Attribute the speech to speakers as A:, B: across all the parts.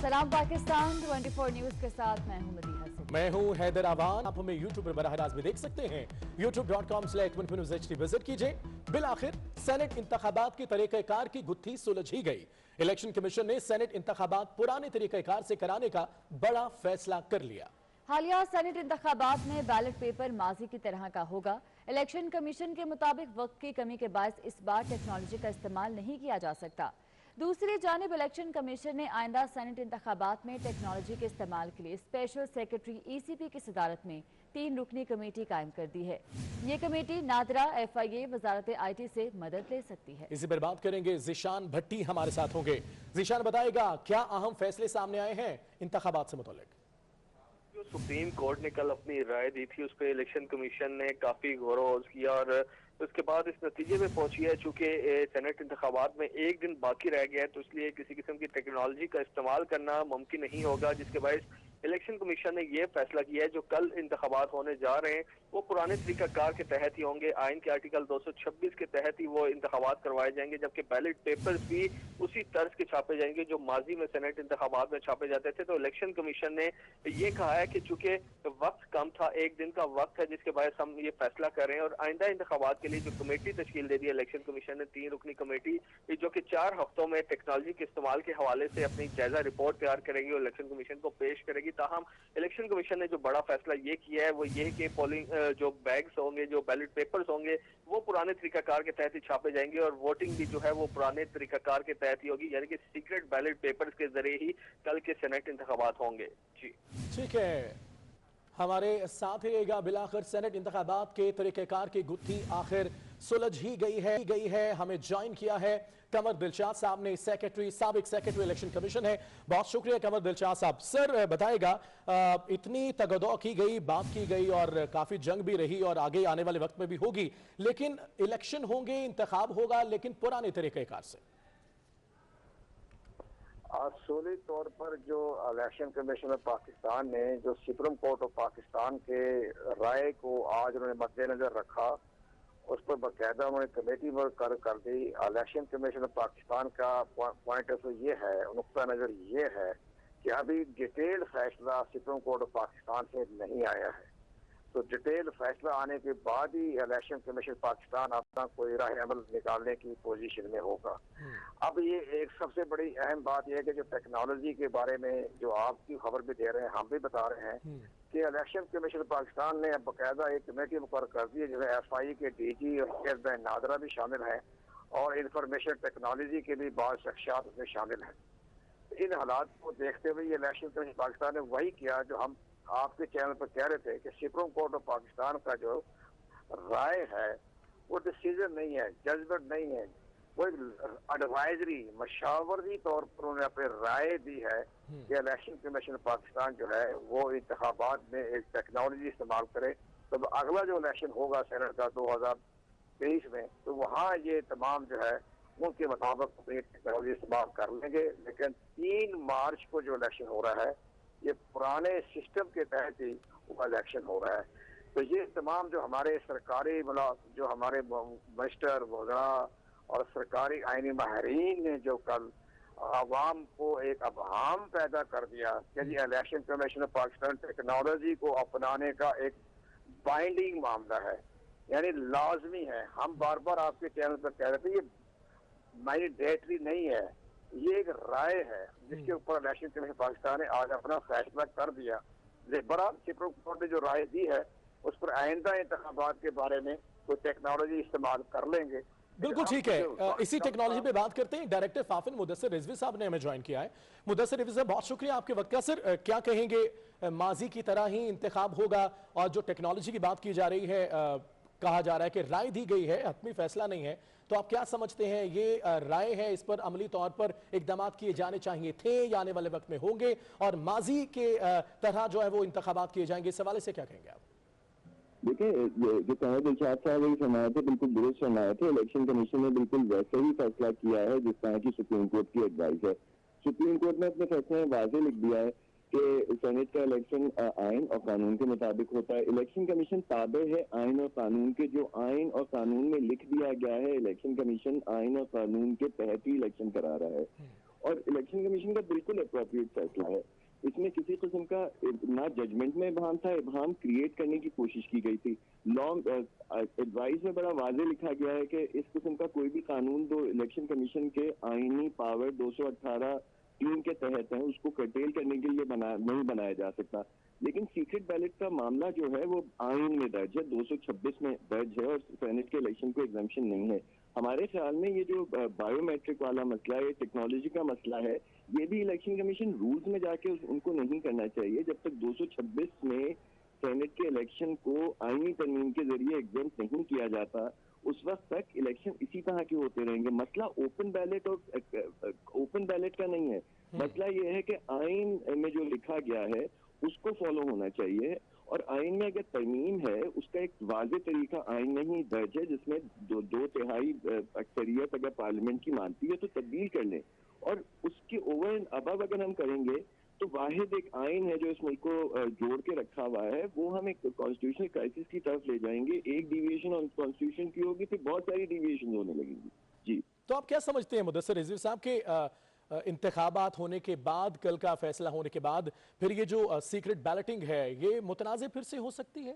A: सलाम पाकिस्तान 24 न्यूज के साथ मैं हूं मदीहा सिद्दीकी।
B: मैं हूं हैदर आवान। आप हमें यूट्यूब पर बराह रास्त भी देख सकते हैं। youtube.com/24newsHD विजिट कीजिए। बिलाखिर सेनेट इंतखाबात के तरीक़ेकार की गुत्थी सुलझी गई। इलेक्शन कमीशन ने सेनेट इंतखाबात पुराने तरीक़ेकार से कराने का बड़ा फैसला कर लिया।
A: हालिया सेनेट इंतखाबात में बैलेट पेपर माजी की तरह का होगा। इलेक्शन कमीशन के मुताबिक वक्त की कमी के बायस इस बार टेक्नोलॉजी का इस्तेमाल नहीं किया जा सकता। दूसरी जानिब इलेक्शन कमीशन ने आइंदा सेनेट इंतखाबात में टेक्नोलॉजी के इस्तेमाल के लिए स्पेशल सेक्रेटरी ECP की सदारत में 3 रुकनी कमेटी कायम कर दी है। ये committee NADRA FIA Wazarat IT से मदद ले सकती है।
B: इसी पर बात करेंगे, ज़ीशान भट्टी हमारे साथ होंगे। ज़ीशान बताएगा क्या अहम फैसले सामने आए हैं इंतखाबात से मुताल्लिक।
C: जो सुप्रीम कोर्ट ने कल अपनी राय दी थी उस पर इलेक्शन कमीशन ने काफी गौर वफिक्र किया और उसके बाद इस नतीजे में पहुंची है। चूंकि सेनेट इंतखाबात में एक दिन बाकी रह गया है तो इसलिए किसी किस्म की टेक्नोलॉजी का इस्तेमाल करना मुमकिन नहीं होगा, जिसके बायस इलेक्शन कमीशन ने यह फैसला किया है जो कल इंतखाबात होने जा रहे हैं वो पुराने तरीकाकार के तहत ही होंगे। आइन के आर्टिकल 226 के तहत ही वो इंतखाबात करवाए जाएंगे, जबकि बैलेट पेपर्स भी उसी तर्ज के छापे जाएंगे जो माजी में सेनेट इंतखाबात में छापे जाते थे। तो इलेक्शन कमीशन ने ये कहा है कि चूंकि वक्त कम था, एक दिन का वक्त है, जिसके बायस हम ये फैसला कर रहे हैं। और आइंदा इंतखाबात के लिए जो कमेटी तश्कील दे दी इलेक्शन कमीशन ने 3 रुकनी कमेटी, जो कि 4 हफ्तों में टेक्नोलॉजी के इस्तेमाल के हवाले से अपनी जायजा रिपोर्ट तैयार करेगी और इलेक्शन कमीशन को पेश करेगी। ताहम इलेक्शन कमीशन ने जो बड़ा फैसला ये किया है वो ये कि पोलिंग जो बैग्स होंगे, जो बैलेट पेपर्स होंगे वो पुराने तरीकाकार के तहत ही छापे जाएंगे और वोटिंग भी जो है वो पुराने तरीकाकार के तहत ही होगी, यानी कि सीक्रेट बैलेट पेपर्स के जरिए ही कल के सेनेट इंतखाबात होंगे। जी
B: ठीक है, हमारे साथ रहिएगा। बिलाखिर सेनेट इंतखाबात के तरीक़ेकार की गुत्थी आखिर सुलझ ही गई है। हमें ज्वाइन किया है कमर दिलशाद साहब ने, साबिक सेक्रेटरी इलेक्शन कमीशन है। बहुत शुक्रिया कमर दिलशाद साहब। सर बताएगा, इतनी तगदौ की गई, बात की गई और काफी जंग भी रही और आगे आने वाले वक्त में भी होगी, लेकिन इलेक्शन होंगे, इंतखाब होगा, लेकिन पुराने तरीक़ेकार से।
D: असूली तौर पर जो इलेक्शन कमीशन ऑफ पाकिस्तान ने जो सुप्रीम कोर्ट ऑफ पाकिस्तान के राय को आज उन्होंने मद्देनजर रखा, उस पर बाकायदा उन्होंने कमेटी मुकर्रर कर दी। इलेक्शन कमीशन ऑफ पाकिस्तान का पॉइंट ऑफ व्यू ये है, नुक्ता नजर ये है कि अभी डिटेल्ड फैसला सुप्रीम कोर्ट ऑफ पाकिस्तान से नहीं आया है। तो डिटेल फैसला आने के बाद ही इलेक्शन कमीशन पाकिस्तान अपना कोई राह अमल निकालने की पोजीशन में होगा। अब ये एक सबसे बड़ी अहम बात यह है कि जो टेक्नोलॉजी के बारे में जो आपकी खबर भी दे रहे हैं, हम भी बता रहे हैं कि इलेक्शन कमीशन पाकिस्तान ने अब बाकायदा एक कमेटी मुकर्रर कर दी है जिसमें FIA के DG और चेयरमैन नादरा भी शामिल हैं और इंफॉर्मेशन टेक्नोलॉजी के भी बाद शख्सियात उसमें शामिल हैं। इन हालात को देखते हुए इलेक्शन कमीशन पाकिस्तान ने वही किया जो हम आपके चैनल पर कह रहे थे कि सुप्रीम कोर्ट ऑफ पाकिस्तान का जो राय है वो डिसीजन नहीं है, जजमेंट नहीं है, वो एक एडवाइजरी मशावरती तौर पर उन्होंने अपनी राय दी है कि इलेक्शन कमीशन पाकिस्तान जो है वो इंतखाबात में एक टेक्नोलॉजी इस्तेमाल करे। तो अगला जो इलेक्शन होगा सेनेट का 2023 में, तो वहाँ ये तमाम जो है उनके मुताबिक अपनी टेक्नोलॉजी इस्तेमाल कर लेंगे। लेकिन 3 मार्च को जो इलेक्शन हो रहा है ये पुराने सिस्टम के तहत ही वो इलेक्शन हो रहा है। तो ये तमाम जो हमारे सरकारी जो हमारे मिनिस्टर वज़रा और सरकारी आईनी माहिरीन ने जो कल आवाम को एक अबहाम पैदा कर दिया कि जी election commission of Pakistan technology को अपनाने का एक बाइंडिंग मामला है, यानी लाजमी है। हम बार बार आपके चैनल पर कह रहे थे ये मैंडेटरी नहीं है, ये एक राय है जिसके ऊपर इलेक्शन कमीशन पाकिस्तान ने आज अपना फैसला कर दिया। बड़ा सुप्रीम कोर्ट ने जो राय दी है उस पर आइंदा इंतखाबात के बारे में कोई टेक्नोलॉजी इस्तेमाल कर लेंगे।
B: बिल्कुल ठीक है, इसी टेक्नोलॉजी पे बात करते हैं। डायरेक्टर फाफिन मुदस्सिर रिजवी साहब ने हमें ज्वाइन किया है। मुदस्सिर रिजवी साहब, बहुत शुक्रिया आपके वक्त का। सर क्या कहेंगे, माजी की तरह ही इंतखाब होगा और जो टेक्नोलॉजी की बात की जा रही है, कहा जा रहा है कि राय दी गई है, हतमी फैसला नहीं है, तो आप क्या समझते हैं ये राय है, इस पर अमली तौर पर इकदाम किए जाने चाहिए थे या आने वाले वक्त में होंगे, और माजी के तरह जो है वो इंतखाबात किए जाएंगे, इस हवाले से क्या कहेंगे आप?
E: देखिए, जो कमर दिलशाद साहब वही फरमाए थे, बिल्कुल दुरुस्त फरमाए थे। इलेक्शन कमीशन ने बिल्कुल वैसे ही फैसला किया है जिस तरह की सुप्रीम कोर्ट की एडवाइस है। सुप्रीम कोर्ट ने अपने फैसले में वाज़ेह लिख दिया है कि सेनेट का इलेक्शन आइन और कानून के मुताबिक होता है। इलेक्शन कमीशन ताबे है आइन और कानून के। जो आइन और कानून में लिख दिया गया है, इलेक्शन कमीशन आइन और कानून के तहत ही इलेक्शन करा रहा है। और इलेक्शन कमीशन का बिल्कुल अप्रोप्रिएट फैसला है। इसमें किसी किस्म का ना जजमेंट में इबाहम था, इबाहम क्रिएट करने की कोशिश की गई थी। लॉन्ग एडवाइस में बड़ा वाजे लिखा गया है कि इस किस्म का कोई भी कानून जो इलेक्शन कमीशन के आईनी पावर 218(3) के तहत है उसको कर्टेल करने के लिए नहीं बनाया जा सकता। लेकिन सीक्रेट बैलेट का मामला जो है वो आईन में दर्ज है, 226 में दर्ज है और सेनेट के इलेक्शन को एग्जाम्पशन नहीं है। हमारे ख्याल में ये जो बायोमेट्रिक वाला मसला है, टेक्नोलॉजी का मसला है, ये भी इलेक्शन कमीशन रूल्स में जाके उनको नहीं करना चाहिए। जब तक 226 में सेनेट के इलेक्शन को आईनी तरमीम के जरिए एग्जाम्प्ट नहीं किया जाता उस वक्त तक इलेक्शन इसी तरह के होते रहेंगे। मसला ओपन बैलेट और ओपन बैलेट का नहीं है, मसला ये है कि आईन में जो लिखा गया है उसको फॉलो होना चाहिए और आईन में अगर तरमीम है उसका एक वाज़ेह तरीका आईन में ही दर्ज है जिसमें दो तिहाई अक्सरियत अगर पार्लियामेंट की मानती है तो तब्दील कर लें। और उसके ओवर एंड अबव अगर हम करेंगे तो वाहिद एक आइन है जो इस मुल्क को जोड़ के रखा हुआ है, वो हम एक कॉन्स्टिट्यूशनल क्राइसिस की तरफ ले जाएंगे। एक डिविएशन ऑन कॉन्स्टिट्यूशन की होगी फिर बहुत सारी डिविएशन होने लगेंगी। जी,
B: तो आप क्या समझते हैं मुदस्सिर रिजवी साहब के इंतखाबात होने के बाद, कल का फैसला होने के बाद फिर ये जो सीक्रेट बैलेटिंग है ये मुतनाज़े फिर से हो सकती है?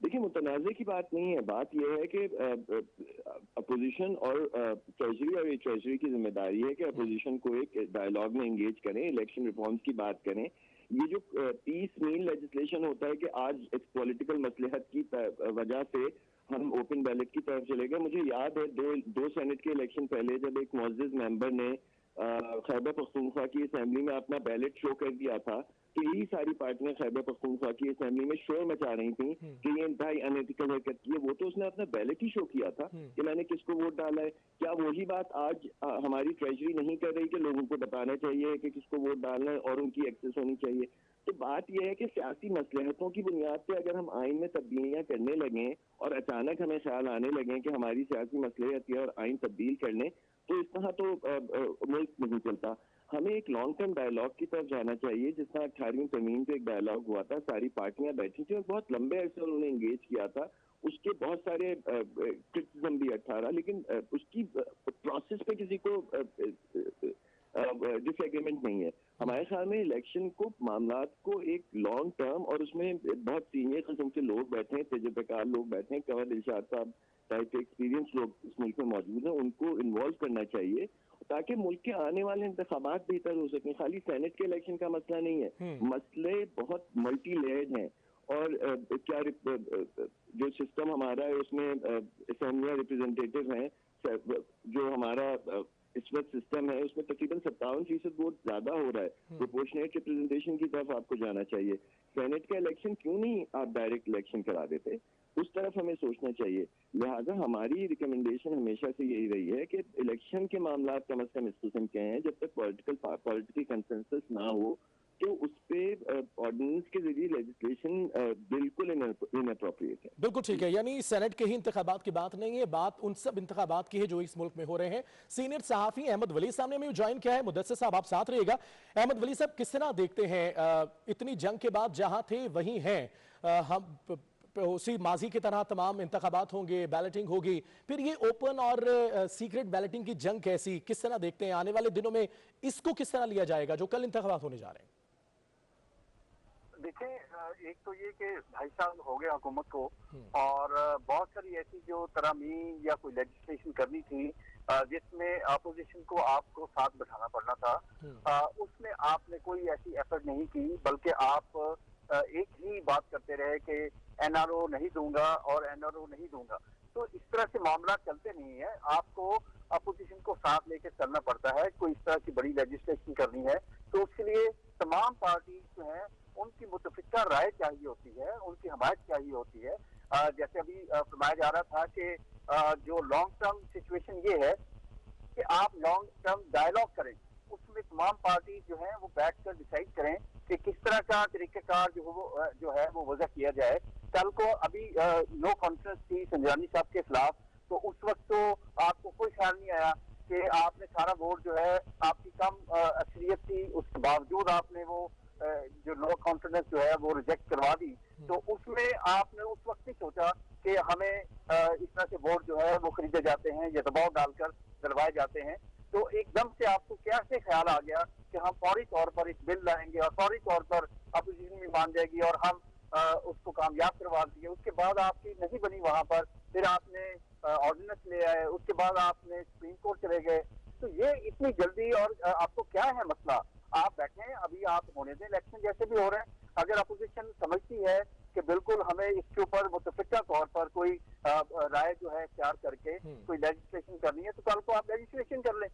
E: देखिए, मुतनाज़े की बात नहीं है, बात यह है कि अपोजिशन और ट्रेजरी और ट्रेजरी की जिम्मेदारी है कि अपोजिशन को एक डायलॉग में एंगेज करें, इलेक्शन रिफॉर्म्स की बात करें। ये जो पीस मील लेजिस्लेशन होता है कि आज इस पॉलिटिकल मसलहत की वजह से हम ओपन बैलेट की तरफ चले गए। मुझे याद है दो सेनेट के इलेक्शन पहले जब एक मुअज़्ज़िज़ मेंबर ने खैबर पख्तूनख्वा की असेंबली में अपना बैलेट शो कर दिया था तो यही सारी पार्टियां खैबर पख्तूनख्वा की असेंबली में शोर मचा रही थी कि ये इंतहाई अनएथिकल हरकत की है। वो तो उसने अपना बैलेट ही शो किया था कि मैंने किसको वोट डाला है। क्या वही बात आज हमारी ट्रेजरी नहीं कर रही कि लोगों को बताना चाहिए कि किसको वोट डालना है और उनकी एक्सेस होनी चाहिए? तो बात यह है कि सियासी मसलहतों की बुनियाद पे अगर हम आइन में तब्दीलियां करने लगें और अचानक हमें ख्याल आने लगे कि हमारी सियासी मसलहत है और आइन तब्दील कर लें तो इस तरह तो मुल्क नहीं चलता। हमें एक लॉन्ग टर्म डायलॉग की तरफ जाना चाहिए जिस तरह 18वीं तरमीम पे एक डायलॉग हुआ था, सारी पार्टियां बैठी थी और बहुत लंबे अरसे उन्होंने एंगेज किया था। उसके बहुत सारे क्रिटिसिज्म भी 18, लेकिन उसकी प्रोसेस पे किसी को डिसएग्रीमेंट नहीं है। हमारे ख्याल में इलेक्शन को मामलात को एक लॉन्ग टर्म और उसमें बहुत सीनियर किस्म के लोग बैठे हैं, तजुर्बेकार लोग बैठे हैं, कंवर दिलशाद साहब टाइप के एक्सपीरियंस लोग इस मुल्क में मौजूद हैं, उनको इन्वॉल्व करना चाहिए ताकि मुल्क के आने वाले इंतखाबात बेहतर हो सकें। खाली सेनेट के इलेक्शन का मसला नहीं है, मसले बहुत मल्टी लेयर्ड हैं और क्या जो सिस्टम हमारा है उसमें असेंबलियां रिप्रेजेंटेटिव हैं, जो हमारा इस वक्त सिस्टम है उसमें तकरीबन 57% वोट ज्यादा हो रहा है। प्रोपोर्शनेट रिप्रेजेंटेशन की तरफ आपको जाना चाहिए। सेनेट का इलेक्शन क्यों नहीं आप डायरेक्ट इलेक्शन करा देते, उस तरफ हमें सोचना चाहिए। लिहाजा हमारी रिकमेंडेशन हमेशा से यही रही है कि इलेक्शन के मामला कम से कम इस किस्म के हैं जब तक पॉलिटिकल कंसेंसस ना हो तो उस पे ऑर्डिनेंस के जरिए लेजिस्लेशन बिल्कुल इनअप्रोप्रिएट है।
B: बिल्कुल ठीक है, यानी सेनेट के ही इंतखाबात की बात नहीं है, बात उन सब इंतखाबात की है जो इस मुल्क में हो रहे हैं। सीनियर सहाफी अहमद वली साहब ने हमें ज्वाइन किया है। मुदस्सिर साहब आप साथ रहिएगा। अहमद वली साहब, किस तरह देखते हैं इतनी जंग के बाद जहां थे वहीं हैं, हम उसी माजी की तरह तमाम इंतखाबात होंगे, बैलेटिंग होगी, फिर ये ओपन और सीक्रेट बैलेटिंग की जंग कैसी, किस तरह देखते हैं आने वाले दिनों में इसको किस तरह लिया जाएगा जो कल इंतखाबात होने जा रहे हैं?
F: देखें, एक तो ये कि 2.5 साल हो गए हुकूमत को और बहुत सारी ऐसी जो तरामीम या कोई लेजिस्लेशन करनी थी जिसमें अपोजिशन को आपको साथ बैठाना पड़ना था, उसमें आपने कोई ऐसी एफर्ट नहीं की, बल्कि आप एक ही बात करते रहे कि एनआरओ नहीं दूंगा और एनआरओ नहीं दूंगा। तो इस तरह से मामला चलते नहीं है, आपको अपोजिशन को साथ लेकर चलना पड़ता है। कोई इस तरह की बड़ी लेजिस्लेशन करनी है तो उसके लिए तमाम पार्टी जो है उनकी मुतफिका राय चाहिए होती है, उनकी हमायत चाहिए होती है। जैसे अभी फरमाया जा रहा था कि जो लॉन्ग टर्म सिचुएशन ये है कि आप लॉन्ग टर्म डायलॉग करें, उसमें तमाम पार्टी जो है वो बैठकर डिसाइड करें कि किस तरह का तरीकेकार जो है वो वजह किया जाए। कल को अभी नो कॉन्फ्रेंस थी संजानी साहब के खिलाफ, तो उस वक्त तो आपको कोई ख्याल नहीं आया कि आपने सारा वोट जो है आपकी कम अक्सरियत थी, उसके बावजूद आपने वो जो नो कॉन्फिडेंस जो है वो रिजेक्ट करवा दी। तो उसमें आपने उस वक्त नहीं सोचा कि हमें इस तरह से वोट जो है वो खरीदे जाते हैं या दबाव डालकर दिलवाए जाते हैं। तो एकदम से आपको कैसे ख्याल आ गया कि हम फौरी तौर पर एक बिल लाएंगे और फौरी तौर पर अपोजिशन भी मान जाएगी और हम उसको कामयाब करवा दिए। उसके बाद आपकी नहीं बनी वहां पर, फिर आपने ऑर्डिनेंस ले आए, उसके बाद आपने सुप्रीम कोर्ट चले गए। तो ये इतनी जल्दी, और आपको क्या है मसला? आप बैठे हैं, अभी आप होने दें, इलेक्शन जैसे भी हो रहे हैं। अगर अपोजिशन समझती है कि बिल्कुल हमें इसके ऊपर मुतफिका तौर पर कोई राय जो है इख्तियार करके कोई लेजिस्लेशन करनी है, तो कल को आप लेजिस्लेशन कर लें।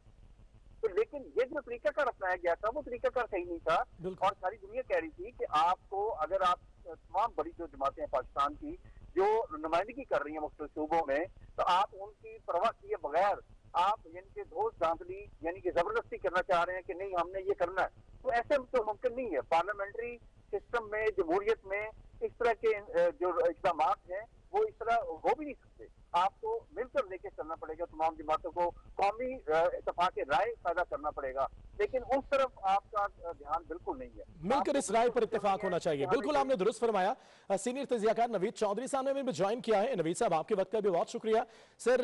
F: तो लेकिन ये जो तरीकाकार अपनाया गया था वो तरीकाकार सही नहीं था, और सारी दुनिया कह रही थी कि आपको, अगर आप तमाम बड़ी जो जमातें हैं पाकिस्तान की जो नुमाइंदगी कर रही है मुख्तलिफ सूबों में, तो आप उनकी परवाह किए बगैर आप यानी कि धोस धांधली यानी कि जबरदस्ती करना चाह रहे हैं कि नहीं हमने ये करना है, तो ऐसे तो मुमकिन नहीं है। पार्लियामेंट्री सिस्टम में, जमहूरियत में इस तरह के जो इक़दाम हैं वो इस तरह हो भी नहीं सकते। आपको मिलकर लेके चलना पड़ेगा, तमाम जमातों को कौमी इत्तेफाक राय पैदा करना पड़ेगा, लेकिन उस तरफ आपका ध्यान बिल्कुल नहीं है।
B: मिलकर इस राय पर इत्तेफाक होना चाहिए। बिल्कुल आपने दुरुस्त फरमाया। सीनियर तजियाकार नवीद चौधरी साहब ने भी ज्वाइन किया है। नवीद साहब, आपके वक्त का भी बहुत शुक्रिया। सर,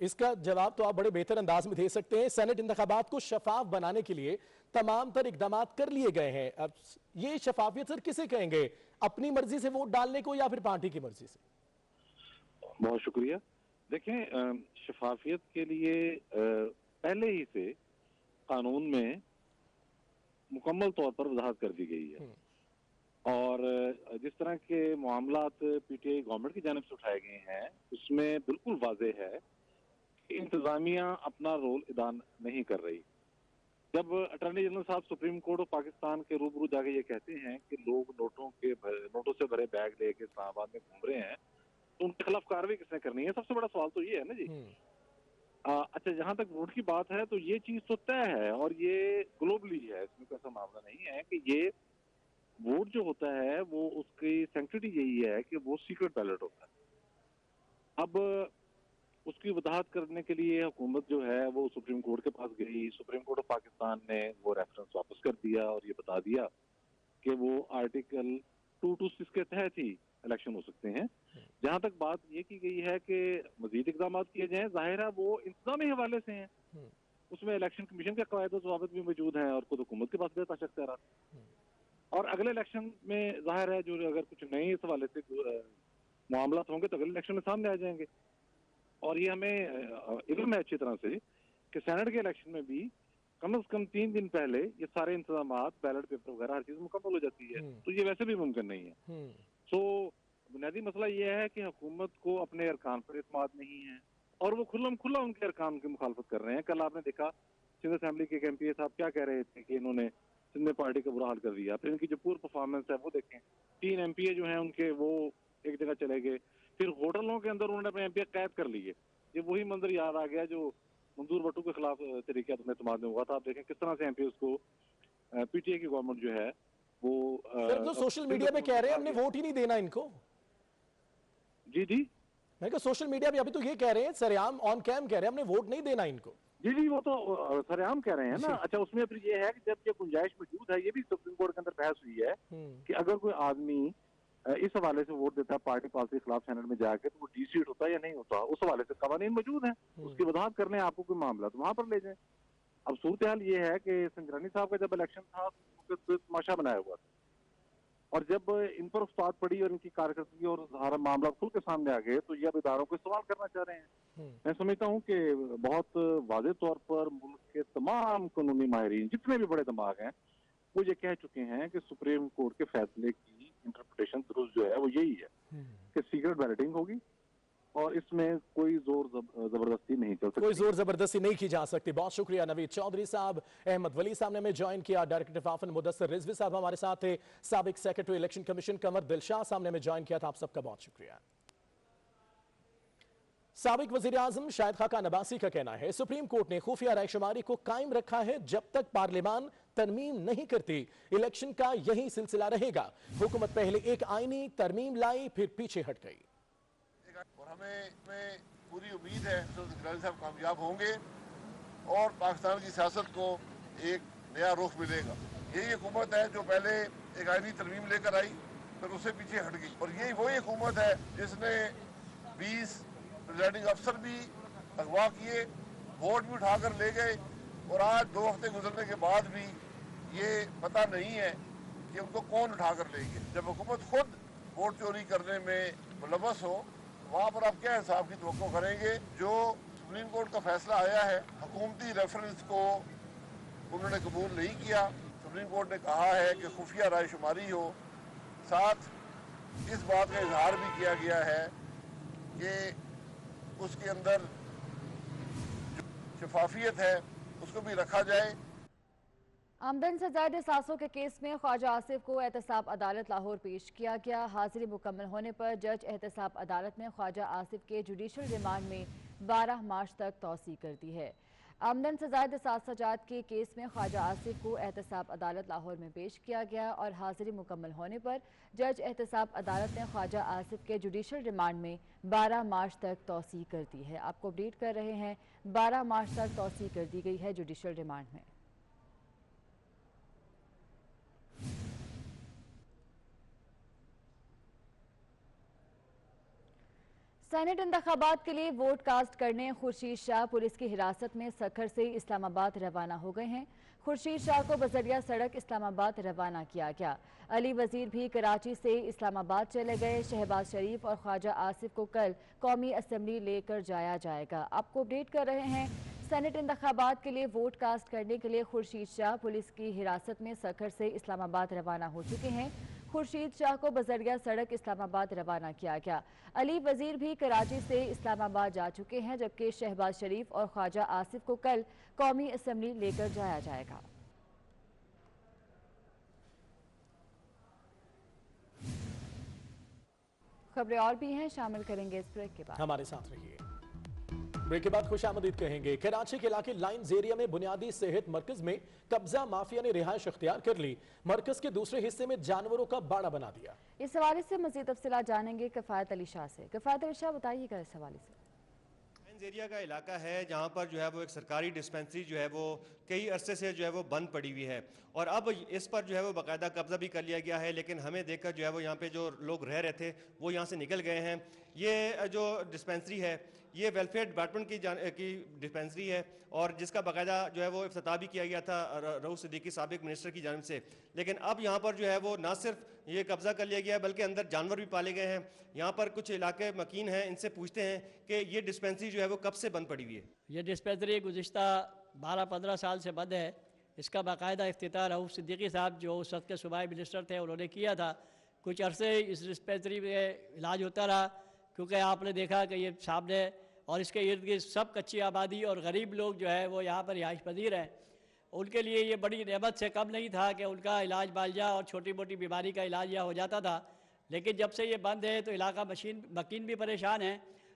B: इसका जवाब तो आप बड़े बेहतर अंदाज में दे सकते हैं। सेनेट इंतखाबात को शफाफ बनाने के लिए तमाम तर इकदाम कर लिए गए हैं। अब ये शफाफियत सर किसे कहेंगे, अपनी मर्जी से वोट डालने को या फिर पार्टी की मर्जी से?
G: बहुत शुक्रिया। देखें, शफाफियत के लिए पहले ही से कानून में मुकम्मल तौर पर वजाहत कर दी गई है, और जिस तरह के मामलात पीटीआई गवर्नमेंट की जानिब से उठाए गए हैं उसमें बिल्कुल वाज़ेह है कि इंतजामिया अपना रोल अदा नहीं कर रही। जब अटॉर्नी जनरल साहब सुप्रीम कोर्ट ऑफ पाकिस्तान के रूबरू जाके ये कहते हैं कि लोग नोटों से भरे बैग लेके इस्लामाबाद में घूम रहे हैं, तो उनके खिलाफ कार्रवाई किसने करनी है? सबसे बड़ा सवाल तो ये है ना जी। अच्छा, जहां तक वोट की बात है तो ये चीज तो तय है और ये ग्लोबली है, इसमें कोई ऐसा मामला नहीं है कि ये वोट जो होता है वो उसकी सैंक्टिटी यही है कि वो सीक्रेट बैलेट होता है। अब उसकी वजाहत करने के लिए हुकूमत जो है वो सुप्रीम कोर्ट के पास गई। सुप्रीम कोर्ट ऑफ पाकिस्तान ने वो रेफरेंस वापस कर दिया और ये बता दिया कि वो आर्टिकल 226 के तहत ही इलेक्शन हो सकते हैं। जहां तक बात ये की गई है कि मजीद इकदाम किए जाएं, जाहिर है वो इंतजामी हवाले से हैं, उसमें इलेक्शन कमीशन के कायदे ज़वाबित भी मौजूद हैं और खुद हुकूमत के पास बेहतर शख्स, और अगले इलेक्शन में जाहिर है जो अगर कुछ नए इस हवाले से मामला होंगे तो अगले इलेक्शन में सामने आ जाएंगे। और ये हमें इल्म है अच्छी तरह से कि सेनेट के इलेक्शन में भी कम से कम 3 दिन पहले ये सारे इंतजाम, बैलेट पेपर वगैरह हर चीज मुकम्मल हो जाती है, तो ये वैसे भी मुमकिन नहीं है। तो बुनियादी मसला ये है कि हुकूमत को अपने अरकान पर एतमाद नहीं है और वो खुल्ला उनके अरकान की मुखालफत कर रहे हैं। कल आपने देखा सिंध असेंबली के एमपी साहब क्या कह रहे थे कि इन्होंने सिंध में पार्टी का बुरा हाल कर दिया। फिर इनकी जो पूरी परफॉर्मेंस है वो देखें, 3 एमपी जो हैं उनके वो एक जगह चले गए, फिर होटलों के अंदर उन्होंने अपने एमपी कैद कर लिए। ये वही मंजर याद आ गया जो मंजूर भट्टू के खिलाफ तरीके अपने इत्तेमाद में हुआ था। आप देखें किस तरह से एमपी उसको पीटीआई की गवर्नमेंट जो है वो
B: तो सोशल मीडिया पे कह रहे हैं हमने वोट ही नहीं देना इनको।
G: जी
B: मैं कहा सोशल मीडिया पे अभी तो ये कह रहे हैं, सरेआम ऑन कैम कह रहे हैं हमने वोट नहीं देना इनको।
G: जी वो तो सरेआम कह रहे हैं ना। अच्छा, उसमें फिर ये है कि जब ये गुंजाइश मौजूद है, ये भी सुप्रीम कोर्ट के अंदर बहस हुई है कि अगर कोई आदमी इस हवाले से वोट देता है पार्टी पॉलिसी के खिलाफ सेनेट में जाके, तो वो डी-सीट होता है या नहीं होता, उस हवाले से कवानीन मौजूद है, उसकी वजाहत करने आपको कोई मामला तो वहां पर ले जाए। अब सूरत हाल ये है कि संजरानी साहब का जब इलेक्शन था तो तमाशा बनाया हुआ था, और जब इन पर उस्ताद पड़ी और इनकी कारकर्दगी और सारा मामला खुल के सामने आ गए, तो ये अब इदारों को इस्तेमाल करना चाह रहे हैं। मैं समझता हूँ कि बहुत वाज़ेह तौर पर मुल्क के तमाम कानूनी माहिरीन जितने भी बड़े दिमाग हैं वो ये कह चुके हैं कि सुप्रीम कोर्ट के फैसले की इंटरप्रिटेशन दुरुस्त जो है वो यही है कि सीक्रेट बैलेटिंग होगी और इसमें कोई जोर जबरदस्ती नहीं चल सकती,
B: कोई जोर जबरदस्ती नहीं की जा सकती। बहुत शुक्रिया नवीद चौधरी साहब। अहमद वली साहब ने हमें ज्वाइन किया। डायरेक्टर फाफन मुदस्सर रिजवी साहब हमारे साथ थे। साबिक सेक्रेटरी इलेक्शन कमीशन कमर दिलशाह साहब ने हमें ज्वाइन किया था। आप सबका बहुत शुक्रिया। साबिक वजीर आजम शाहिद खाकान अब्बासी का कहना है सुप्रीम कोर्ट ने खुफिया रायशुमारी को कायम रखा है, जब तक पार्लियामान तरमीम नहीं करती इलेक्शन का यही सिलसिला रहेगा। हुकूमत पहले एक आईनी तरमीम लाई फिर पीछे हट गई
H: और हमें पूरी उम्मीद है तो गिलानी साहब कामयाब होंगे और पाकिस्तान की सियासत को एक नया रुख मिलेगा। यही हुकूमत है जो पहले एक आईनी तरमीम लेकर आई फिर उससे पीछे हट गई, और यही वही हुकूमत है जिसने 20 प्रिजाइडिंग अफसर भी अगवा किए, वोट भी उठाकर ले गए और आज 2 हफ्ते गुजरने के बाद भी ये पता नहीं है कि उनको कौन उठा कर लेंगे। जब हुकूमत खुद वोट चोरी करने में मुलव्वस हो, वहाँ पर आप क्या हिसाब की तवक्को करेंगे? जो सुप्रीम कोर्ट का फैसला आया है, हुकूमती रेफरेंस को उन्होंने कबूल नहीं किया। सुप्रीम कोर्ट ने कहा है कि खुफिया रायशुमारी हो, साथ इस बात का इजहार भी किया गया है कि उसके अंदर जो शफाफियत है उसको भी रखा जाए।
A: आमदन से ज्यादा सासों के केस में ख्वाजा आसिफ को एहतसाब अदालत लाहौर पेश किया गया। हाजिरी मुकम्मल होने पर जज एहतसाब अदालत ने ख्वाजा आसिफ के जुडिशल रिमांड में 12 मार्च तक तौसी कर दी है। आमदन से ज्यादा साजात के केस में ख्वाजा आसिफ को एहतसाब अदालत लाहौर में पेश किया गया और हाजिरी मुकम्मल होने पर जज एहतसाब अदालत ने ख्वाजा आसिफ के जुडिशल रिमांड में 12 मार्च तक तौसी कर दी है। आपको अपडेट कर रहे हैं, 12 मार्च तक तौसी कर दी गई है जुडिशल रिमांड में। सेनेट इंतखाबात के लिए वोट कास्ट करने खुर्शीद शाह पुलिस की हिरासत में सखर से इस्लामाबाद रवाना हो गए हैं। खुर्शीद शाह को बजरिया सड़क इस्लामाबाद रवाना किया गया। अली वजीर भी कराची से इस्लामाबाद चले गए। शहबाज शरीफ और ख्वाजा आसिफ को कल कौमी असम्बली लेकर जाया जाएगा। आपको अपडेट कर रहे हैं, सेनेट इंतखाबात के लिए वोट कास्ट करने के लिए खुर्शीद शाह पुलिस की हिरासत में सखर से इस्लामाबाद रवाना हो चुके हैं। खुर्शीद शाह को बजरिया सड़क इस्लामाबाद रवाना किया गया। अली वजीर भी कराची से इस्लामाबाद जा चुके हैं, जबकि शहबाज शरीफ और ख्वाजा आसिफ को कल कौमी असम्बली लेकर जाया जाएगा। खबरें और भी हैं, शामिल करेंगे इस ब्रेक के बाद।
B: हमारे साथ रहिए। ब्रेक के बाद खुशामदीद कहेंगे। कराची के इलाके लाइन्स एरिया में बुनियादी सेहत मरकज में कब्जा माफिया ने रिहाइश अख्तियार कर ली। मरकज के दूसरे हिस्से में जानवरों का बाड़ा बना दिया।
A: इस हवाले से मजीद तफसीलात जानेंगे किफायत अली शाह से। किफायत अली शाह, बताइएगा इस हवाले से।
I: लाइन्स एरिया का इलाका है जहाँ पर जो है वो एक सरकारी डिस्पेंसरी जो है वो कई अरसे से जो है वो बंद पड़ी हुई है और अब इस पर जो है वो बाकायदा कब्जा भी कर लिया गया है। लेकिन हमें देखकर जो है वो यहाँ पे जो लोग रह रहे थे वो यहाँ से निकल गए हैं। ये जो डिस्पेंसरी है ये वेलफेयर डिपार्टमेंट की डिस्पेंसरी है और जिसका बाकायदा जो है वो इफ्तिताह भी किया गया था रऊफ सिद्दीकी साबिक मिनिस्टर की जानिब से। लेकिन अब यहाँ पर जो है वो ना सिर्फ ये कब्जा कर लिया गया है बल्कि अंदर जानवर भी पाले गए हैं। यहाँ पर कुछ इलाके मकीन हैं, इनसे पूछते हैं कि ये डिस्पेंसरी जो है वो कब से बंद पड़ी हुई है।
J: ये डिस्पेंसरी गुज़िश्ता 12-15 साल से बंद है। इसका बाकायदा इफ्तिताह रऊफ सिद्दीकी साहब जो उस वक्त के सूबाई मिनिस्टर थे उन्होंने किया था। कुछ अरसे इस डिस्पेंसरी में इलाज होता रहा क्योंकि आपने देखा कि ये सामने और इसके इर्द गिर्द सब कच्ची आबादी और गरीब लोग जो है वो यहाँ पर रिहाइश पजीर हैं। उनके लिए ये बड़ी नेमत से कम नहीं था कि उनका इलाज बालजा और छोटी मोटी बीमारी का इलाज यहाँ हो जाता था। लेकिन जब से ये बंद है तो इलाका मकीन भी परेशान है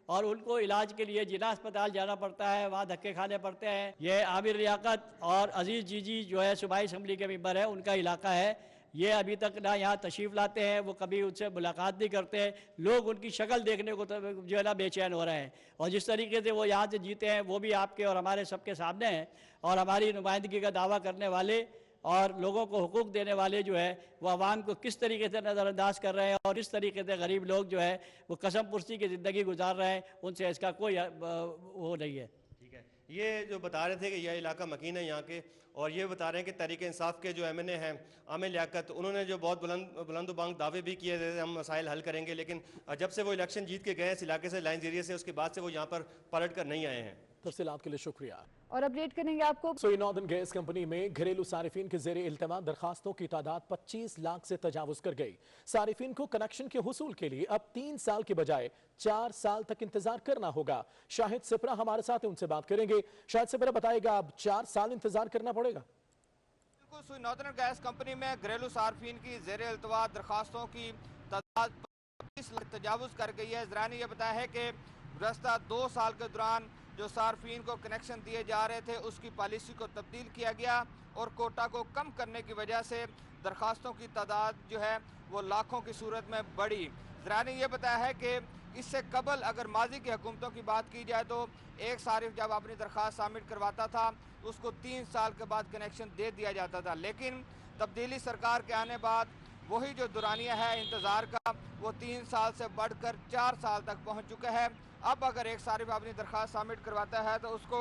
J: और उनको इलाज के लिए जिला अस्पताल जाना पड़ता है, वहाँ धक्के खाने पड़ते हैं। ये आमिर रियाकत और अजीज़ जीजी जो है सूबाई असम्बली के मेंबर है, उनका इलाका है। ये अभी तक ना यहाँ तशरीफ़ लाते हैं, वो कभी उनसे मुलाकात नहीं करते हैं। लोग उनकी शक्ल देखने को तो जो है ना बेचैन हो रहे हैं और जिस तरीके से वो यहाँ से जीते हैं वो भी आपके और हमारे सबके सामने हैं। और हमारी नुमाइंदगी का दावा करने वाले और लोगों को हुकूक देने वाले जो है वो आवाम को किस तरीके से नज़रअंदाज कर रहे हैं और इस तरीके से गरीब लोग जो है वो कसम पुरसी की ज़िंदगी गुजार रहे हैं, उनसे इसका कोई वो नहीं है।
I: ठीक है, ये जो बता रहे थे कि यह इलाका मकीन है यहाँ के और ये बता रहे हैं कि तहरीक इंसाफ के जो एमएनए हैं आमिर लियाकत, उन्होंने जो बहुत बुलंद दावे भी किए थे हम मसाइल हल करेंगे, लेकिन जब से वो इलेक्शन जीत के गए इस इलाके से लाइन्स एरिया से उसके बाद से वो यहाँ पर पलट कर नहीं आए हैं।
B: तफसीलात के लिए शुक्रिया
A: और अपडेट करेंगे आपको।
B: सोई नॉर्दर्न गैस कंपनी में घरेलू सारिफिन के जेर इल्तमा दरखास्तों की तादाद 25 लाख से तजावुज कर गई। सारिफिन को कनेक्शन के हुसूल के लिए अब 3 साल के बजाय 4 साल तक इंतजार करना होगा। शाहिद सिपरा हमारे साथ हैं, उनसे बात करेंगे। शाहिद सिपरा, बताएगा अब 4 साल इंतजार करना पड़ेगा?
K: बिल्कुल, सोई नॉर्दर्न गैस कंपनी में घरेलू सारिफिन की जेर इल्तवा दरखास्तों की तादाद 25 लाख तजावुज कर गई है। ज़रा ने यह बताया है कि गुज़श्ता 2 साल के दौरान जो सार्फिन को कनेक्शन दिए जा रहे थे उसकी पॉलिसी को तब्दील किया गया और कोटा को कम करने की वजह से दरखास्तों की तादाद जो है वो लाखों की सूरत में बढ़ी। ज़रा ने यह बताया है कि इससे कबल अगर माजी की हुकूमतों की बात की जाए तो एक सारिफ जब अपनी दरख्वास्त सबमिट करवाता था उसको 3 साल के बाद कनेक्शन दे दिया जाता था, लेकिन तब्दीली सरकार के आने बाद वही जो दुरानिया है इंतज़ार का वो 3 साल से बढ़कर 4 साल तक पहुँच चुका है। अब अगर एक सारिफ अपनी दरख्वास्त सबमिट करवाता है तो उसको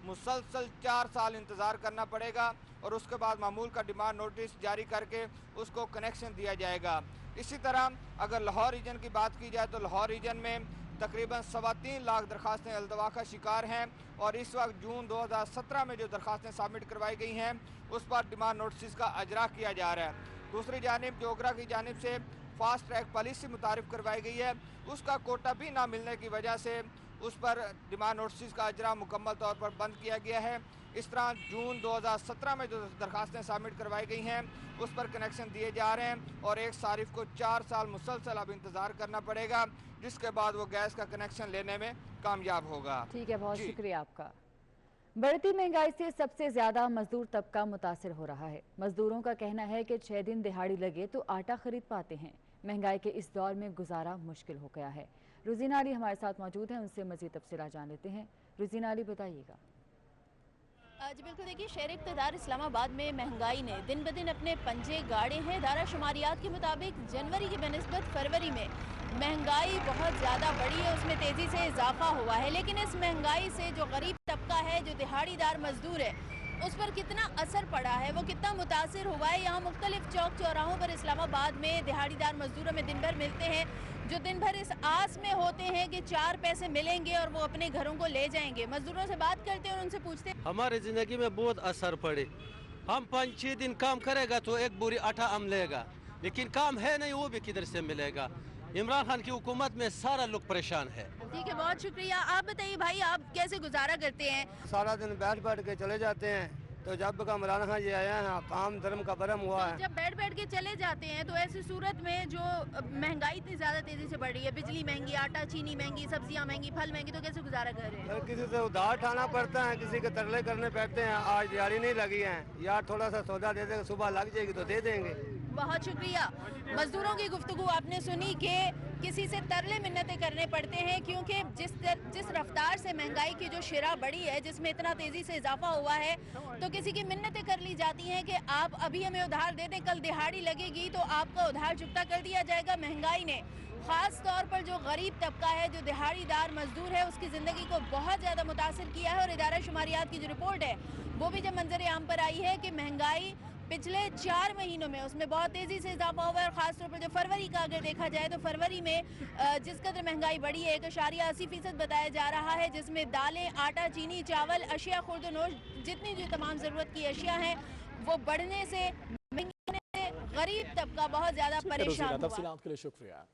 K: मुसलसल 4 साल इंतज़ार करना पड़ेगा और उसके बाद मामूल का डिमांड नोटिस जारी करके उसको कनेक्शन दिया जाएगा। इसी तरह अगर लाहौर रीजन की बात की जाए तो लाहौर रीजन में तकरीबन 3.25 लाख दरखास्तें अल्तवा का शिकार हैं और इस वक्त जून 2017 में जो दरखास्तें सबमिट करवाई गई हैं उस पर डिमांड नोटिस का अजरा किया जा रहा है। दूसरी जानिब जोगरा की जानिब से फास्ट ट्रैक पॉलिसी मुतारिफ करवाई गई है, उसका कोटा भी ना मिलने की वजह से उस पर डिमांड नोटिस का अजरा मुकम्मल तौर पर बंद किया गया है। इस तरह जून 2017 में जो दरखास्तें सबमिट करवाई गई हैं उस पर कनेक्शन दिए जा रहे हैं और एक सारिफ को 4 साल मुसलसल अब इंतज़ार करना पड़ेगा, जिसके बाद वो गैस का कनेक्शन लेने में कामयाब होगा।
A: ठीक है, बहुत शुक्रिया आपका। बढ़ती महंगाई से सबसे ज्यादा मजदूर तबका मुतासिर हो रहा है। मजदूरों का कहना है कि 6 दिन दिहाड़ी लगे तो आटा खरीद पाते हैं। महंगाई के इस दौर में गुजारा मुश्किल हो गया है। रुजीना अली हमारे साथ मौजूद हैं, उनसे मजीद तफसीलात जान लेते हैं। रुजीना अली, बताइएगा।
L: जी बिल्कुल, देखिए शहर इक़्तिदार इस्लामाबाद में महंगाई ने दिन ब दिन अपने पंजे गाड़े हैं। दारा शुमारियात के मुताबिक जनवरी की बनिस्बत फरवरी में महंगाई बहुत ज़्यादा बढ़ी है, उसमें तेज़ी से इजाफा हुआ है। लेकिन इस महंगाई से जो गरीब तबका है, जो दिहाड़ीदार मजदूर है, उस पर कितना असर पड़ा है, वो कितना मुतासिर हुआ है। यहाँ मुख्तलिफ चौक चौराहों पर इस्लामाबाद में दिहाड़ीदार मजदूर हमें दिन भर मिलते हैं, जो दिन भर इस आस में होते हैं कि 4 पैसे मिलेंगे और वो अपने घरों को ले जाएंगे। मजदूरों से बात करते हैं और उनसे पूछते हैं।
M: हमारे ज़िंदगी में बहुत असर पड़े। हम 5-6 दिन काम करेगा तो एक बोरी आटा हम लेगा, लेकिन काम है नहीं, वो भी किधर से मिलेगा। इमरान खान की हुकूमत में सारा लोग परेशान है।
L: ठीक है, बहुत शुक्रिया। आप बताइए भाई, आप कैसे गुजारा करते हैं?
N: सारा दिन बैठ के चले जाते हैं, तो जब का इमरान खान ये आया है काम धर्म का बरम हुआ है।
L: जब बैठ के चले जाते हैं तो ऐसी सूरत में जो महंगाई इतनी ज्यादा तेजी से बढ़ रही है, बिजली महंगी, आटा चीनी महंगी, सब्जियां महंगी, फल महंगी, तो कैसे गुजारा कर रहे हैं?
N: किसी से उधार उठाना पड़ता है, किसी के तरले करने पड़ते हैं। आज दिहाड़ी नहीं लगी है यार, थोड़ा सा सौदा दे देंगे, सुबह लग जाएगी तो दे देंगे।
L: बहुत शुक्रिया। मजदूरों की गुफ्तगू आपने सुनी कि किसी से तरले मिन्नतें करने पड़ते हैं, क्योंकि जिस रफ्तार से महंगाई की जो शिरा बढ़ी है, जिसमें इतना तेज़ी से इजाफा हुआ है, तो किसी की मिन्नतें कर ली जाती हैं कि आप अभी हमें उधार दे दें, कल दिहाड़ी लगेगी तो आपका उधार चुकता कर दिया जाएगा। महंगाई ने ख़ास तौर पर जो गरीब तबका है, जो दिहाड़ीदार मजदूर है, उसकी ज़िंदगी को बहुत ज़्यादा मुतासिर किया है। और इदारा शुमारियात की जो रिपोर्ट है वो भी जब मंजर आम पर आई है कि महंगाई पिछले 4 महीनों में उसमें बहुत तेज़ी से इजाफा हुआ है। और ख़ासतौर पर जो फरवरी का अगर देखा जाए तो फरवरी में जिस कदर महंगाई बढ़ी है 1.80% बताया जा रहा है, जिसमें दालें, आटा, चीनी, चावल, अशिया खुर्द-ओ-नोश, जितनी जो तमाम ज़रूरत की अशिया हैं वो बढ़ने से, महंगी होने से गरीब तबका बहुत ज़्यादा परेशान हुआ।
B: के लिए शुक्रिया।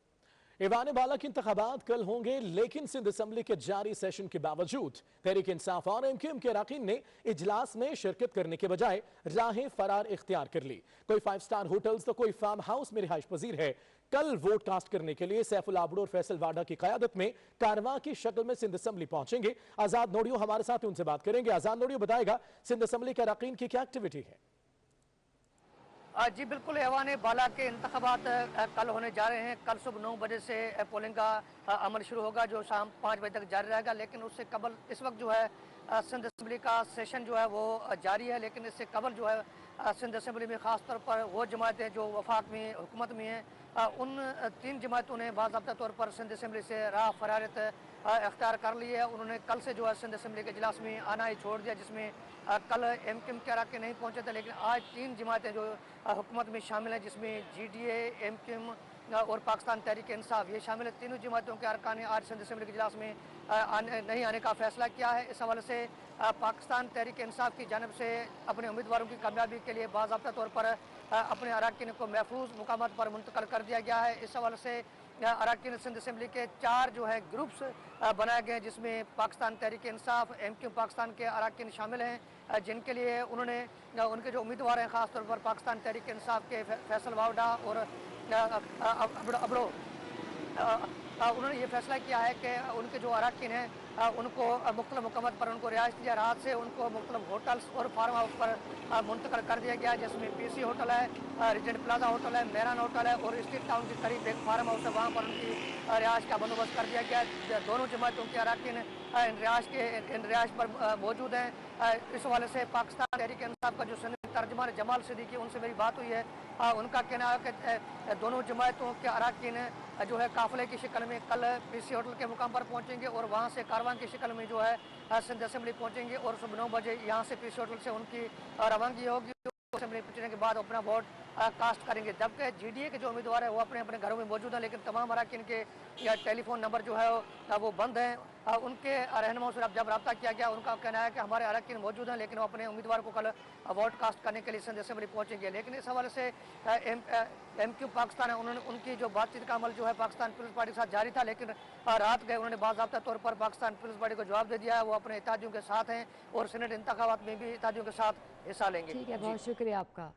B: ईवान बाला के इंतखाबात कल होंगे, लेकिन सिंध असम्बली के जारी सेशन के बावजूद तहरीक इंसाफ और एमक्यूएम के अरकान ने इजलास में शिरकत करने के बजाय राहें फरार इख्तियार कर ली। कोई 5 स्टार होटल्स तो कोई फार्म हाउस में रिहाइश पजीर है। कल वोट कास्ट करने के लिए सैफुल आबड़ो और फैसल वाडा की क़यादत में कारवां की शक्ल में सिंध असम्बली पहुंचेंगे। आजाद नोडियो हमारे साथ, उनसे बात करेंगे। आजाद नोडियो बताएगा सिंध असम्बली के अरकान की क्या एक्टिविटी है?
O: जी बिल्कुल, ऐवान बाला के इंतखाबात कल होने जा रहे हैं। कल सुबह 9 बजे से पोलिंग का अमल शुरू होगा, जो शाम 5 बजे तक जारी रहेगा। लेकिन उससे कबल इस वक्त जो है सिंध असम्बली का सेशन जो है वो जारी है। लेकिन इससे कबल जो है सिंध असम्बली में ख़ास तौर पर वो जमातें जो वफाक में हुकूमत में हैं, उन 3 जमातों ने बाज़ाब्ता तौर पर सिंध असम्बली से राह फरारत अख्तियार कर ली है। उन्होंने कल से जो है सिंध असम्बली के इजलास में आना ही छोड़ दिया, जिसमें कल एमक्यूएम के अरकान नहीं पहुँचे थे। लेकिन आज 3 जमातें जो हुकूमत में शामिल हैं, जिसमें GDA, एमक्यूएम और पाकिस्तान तहरीक इंसाफ, ये शामिल है। तीनों जमातों के अरकान ने आज सिंध असम्बली के इजलास में नहीं आने का फैसला किया है। इस हवाले से पाकिस्तान तहरीक इंसाफ की जानिब से अपने उम्मीदवारों की कामयाबी के लिए बाज़ाब्ता तौर पर अपने अरकान को महफूज मुकामात पर मुंतकिल कर दिया गया है। इस हवाले से अरकान सिंध असम्बली के 4 जो है ग्रुप्स बनाए गए हैं, जिसमें पाकिस्तान तहरीक इंसाफ, एमक्यूएम पाकिस्तान के अरकान शामिल हैं, जिनके लिए उन्होंने उनके जो उम्मीदवार हैं ख़ासतौर पर पाकिस्तान तहरीक इंसाफ के फैसल वावडा और अबड़ो, उन्होंने ये फैसला किया है कि उनके जो अरकान हैं उनको मुख्तलिफ मुकामात पर उनको रिहाइश दी जाए। रात से उनको मुख्तलिफ होटल्स और फार्म हाउस पर मुंतकिल कर दिया गया है, जिसमें PC होटल है, रीजेंट प्लाजा होटल है, मेहरान होटल है और स्ट्रीट टाउन के करीब एक फार्म हाउस है, वहाँ पर उनकी रिहाइश का बंदोबस्त कर दिया गया है। दोनों जमातों के अरकान इन रिहाइश पर मौजूद हैं। इस हवाले से पाकिस्तान तहरीक इंसाफ का जो तर्जमान जमाल सिद्दीकी, उनसे मेरी बात हुई है। उनका कहना है कि दोनों जमायतों के अरकान जो है काफिले की शक्ल में कल पीसी होटल के मुकाम पर पहुंचेंगे और वहां से कारवां की शक्ल में जो है सिंध असेंबली पहुंचेंगे और सुबह 9 बजे यहां से पीसी होटल से उनकी रवानगी होगी। असेंबली पहुंचने के बाद अपना वोट कास्ट करेंगे। जबकि जीडीए के जो उम्मीदवार है वो अपने अपने घरों में मौजूद हैं, लेकिन तमाम अरकान के टेलीफोन नंबर जो है वो बंद हैं। उनके रहनुमाओं से जब रब्ता किया गया, उनका कहना है कि हमारे अरकान मौजूद हैं, लेकिन वो अपने उम्मीदवार को कल वोट कास्ट करने के लिए सिंध असेंबली पहुंचेंगे। लेकिन इस हवाले से MQ पाकिस्तान है, उन्होंने उनकी जो बातचीत का अमल जो है पाकिस्तान पीपल्स पार्टी के साथ जारी था, लेकिन रात गए उन्होंने बाज़ाब्ता तौर पर पाकिस्तान पीपल्स पार्टी को जवाब दे दिया है। वो अपने इत्तेहादियों के साथ हैं और सीनेट इंतखाबात में भी इत्तेहादियों के साथ हिस्सा लेंगे।
A: ठीक है, बहुत शुक्रिया आपका।